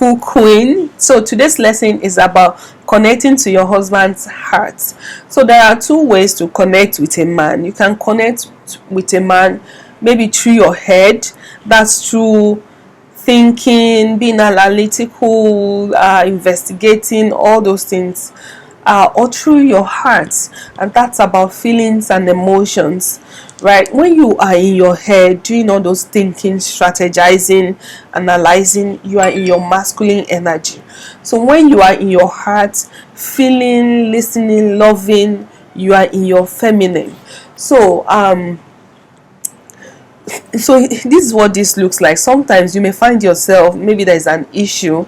Queen. So today's lesson is about connecting to your husband's heart. So there are two ways to connect with a man. You can connect with a man maybe through your head, that's through thinking, being analytical, investigating, all those things, or through your heart, and that's about feelings and emotions. Right, when you are in your head doing all those thinking, strategizing, analyzing, you are in your masculine energy. So when you are in your heart feeling, listening, loving, you are in your feminine. So this is what this looks like. Sometimes you may find yourself, maybe there's an issue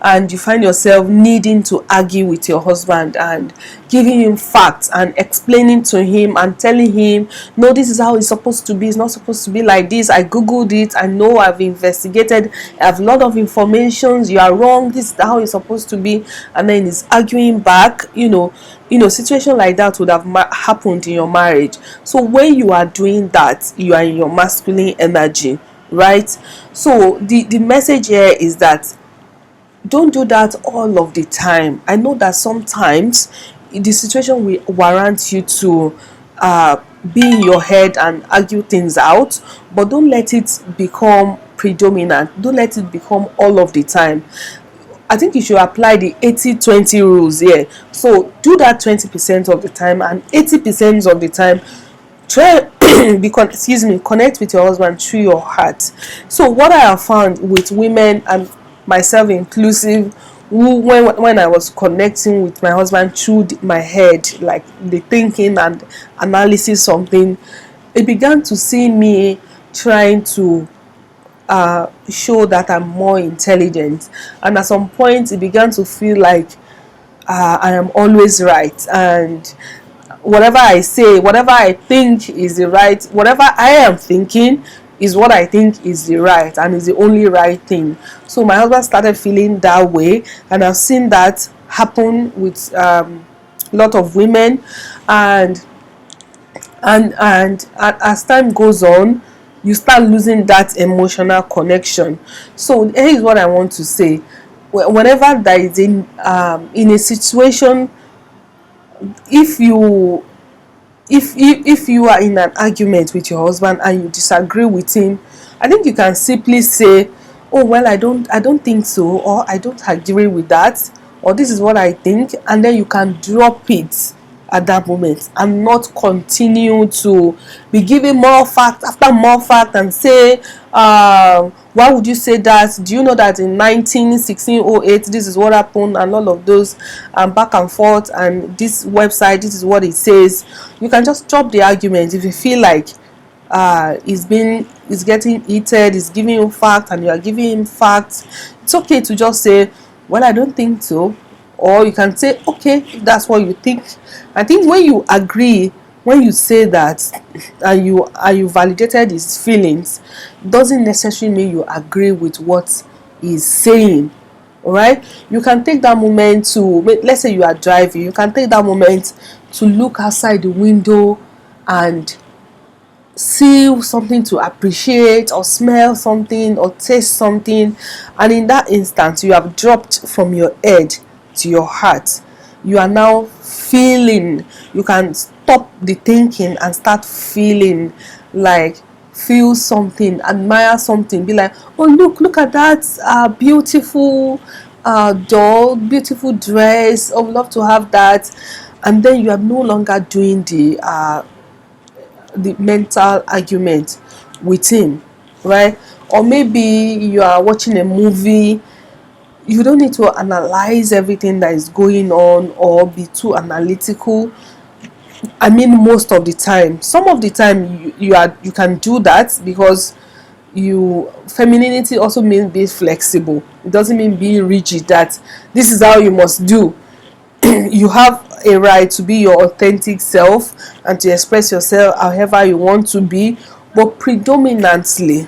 and you find yourself needing to argue with your husband and giving him facts and explaining to him and telling him, no, this is how it's supposed to be, it's not supposed to be like this, I googled it, I know, I've investigated, I have a lot of information, you are wrong, this is how it's supposed to be. And then he's arguing back. Situation like that would have happened in your marriage. So when you are doing that, you are in your masculine energy, right? So the message here is that don't do that all of the time. I know that sometimes the situation will warrant you to be in your head and argue things out, but don't let it become predominant. Don't let it become all of the time. I think you should apply the 80-20 rules here. So do that 20% of the time, and 80% of the time try connect with your husband through your heart. So what I have found with women, and myself inclusive, when I was connecting with my husband through my head, like the thinking and analysis something, it began to see me trying to show that I'm more intelligent, and at some point it began to feel like I am always right, and whatever I say, whatever I think is the right, whatever I am thinking is what I think is the right and is the only right thing. So my husband started feeling that way, and I've seen that happen with a lot of women, and as time goes on, you start losing that emotional connection. So here is what I want to say. Whenever there is in a situation, if you are in an argument with your husband and you disagree with him, I think you can simply say, oh well, I don't think so, or I don't agree with that, or this is what I think, and then you can drop it at that moment and not continue to be giving more fact after more fact and say, why would you say that? Do you know that in 1908 this is what happened, and all of those back and forth, and this website, this is what it says. You can just drop the argument if you feel like it's getting heated, it's giving you facts and you are giving him facts. It's okay to just say, well, I don't think so. Or you can say, okay, if that's what you think. I think when you agree, when you say that, and you validated his feelings, doesn't necessarily mean you agree with what he's saying. All right, you can take that moment to, let's say you are driving, you can take that moment to look outside the window and see something to appreciate, or smell something, or taste something, and in that instance you have dropped from your head to your heart. You are now feeling. You can stop the thinking and start feeling, like feel something, admire something, be like, oh look at that beautiful doll, beautiful dress, I would love to have that. And then you are no longer doing the mental argument with him, right? Or maybe you are watching a movie, you don't need to analyze everything that is going on or be too analytical. I mean, most of the time. Some of the time you can do that, because femininity also means being flexible. It doesn't mean being rigid, that this is how you must do. You have a right to be your authentic self and to express yourself however you want to be, but predominantly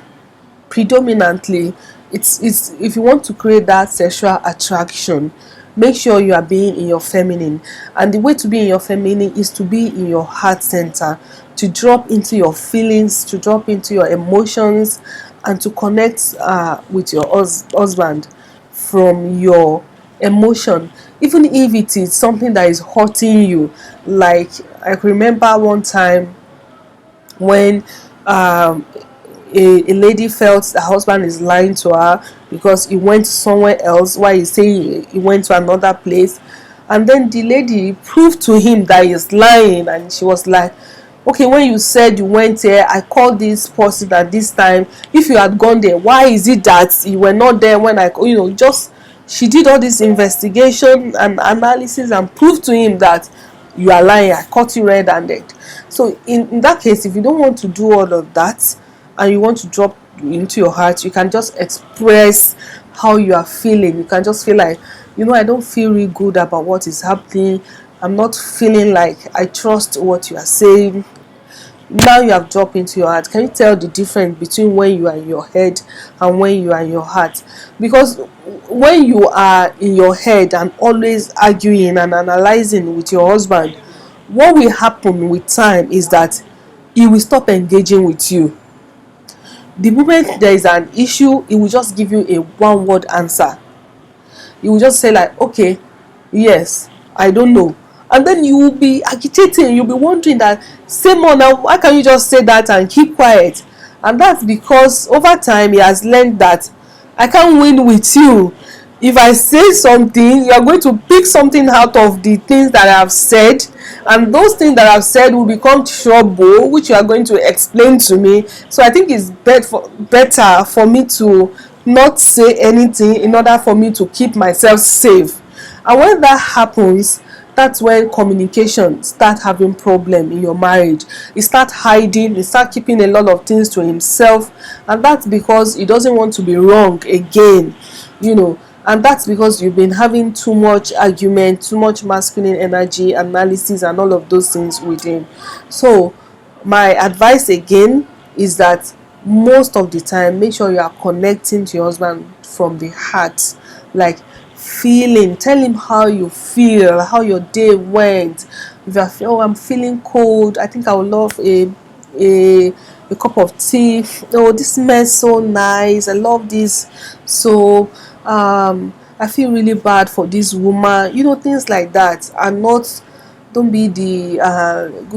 it's if you want to create that sexual attraction, make sure you are being in your feminine. And the way to be in your feminine is to be in your heart center, to drop into your feelings, to drop into your emotions, and to connect with your husband from your emotion, even if it is something that is hurting you. Like, I remember one time when um, a lady felt the husband is lying to her because he went somewhere else while he's saying he went to another place. And then the lady proved to him that he's lying, and she was like, okay, when you said you went there, I called this person at this time. If you had gone there, why is it that you were not there when I, just, she did all this investigation and analysis and proved to him that you are lying. I caught you red-handed. So in that case, if you don't want to do all of that and you want to drop into your heart, you can just express how you are feeling. You can just feel like, I don't feel really good about what is happening. I'm not feeling like I trust what you are saying. Now you have dropped into your heart. Can you tell the difference between when you are in your head and when you are in your heart? Because when you are in your head and always arguing and analyzing with your husband, what will happen with time is that he will stop engaging with you. The moment there is an issue, he will just give you a one word answer. He will just say like, okay, yes, I don't know. And then you will be agitating, you'll be wondering that, same on now, why can't you just say that and keep quiet? And that's because over time he has learned that I can't win with you. If I say something, you're going to pick something out of the things that I have said, and those things that I've said will become trouble, which you are going to explain to me. So I think it's better for me to not say anything in order for me to keep myself safe. And when that happens, that's when communication start having problem in your marriage. He start hiding, he start keeping a lot of things to himself, and that's because he doesn't want to be wrong again, and that's because you've been having too much argument, too much masculine energy, analysis, and all of those things with him. So my advice again is that most of the time, make sure you are connecting to your husband from the heart, like feeling. Tell him how you feel, how your day went. If you feel, oh, I'm feeling cold, I think I would love a cup of tea. Oh, this smells so nice, I love this. So I feel really bad for this woman, things like that. And not, don't be the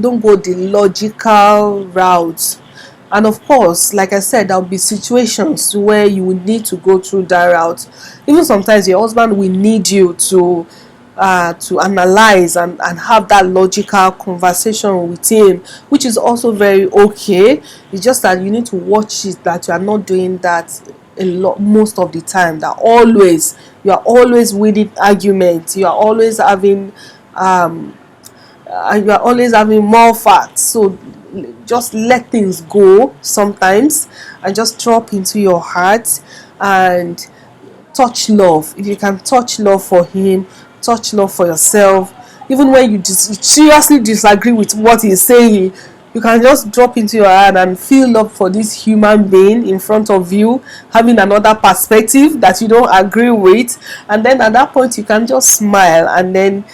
don't go the logical route. And of course, like I said, there'll be situations where you will need to go through that route. Even sometimes your husband will need you to analyze and have that logical conversation with him, which is also very okay. It's just that you need to watch it, that you are not doing that a lot most of the time. That you are always winning arguments, you are always having more facts. So just let things go sometimes and just drop into your heart and touch love. If you can touch love for him, touch love for yourself. Even when you seriously disagree with what he's saying, you can just drop into your heart and feel love for this human being in front of you, having another perspective that you don't agree with. And then at that point, you can just smile, and then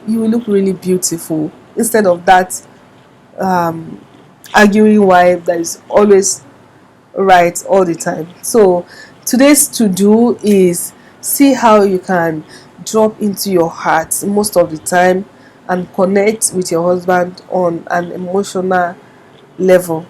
you will look really beautiful, instead of that arguing wife that is always right all the time. So today's to do is see how you can drop into your heart most of the time and connect with your husband on an emotional level.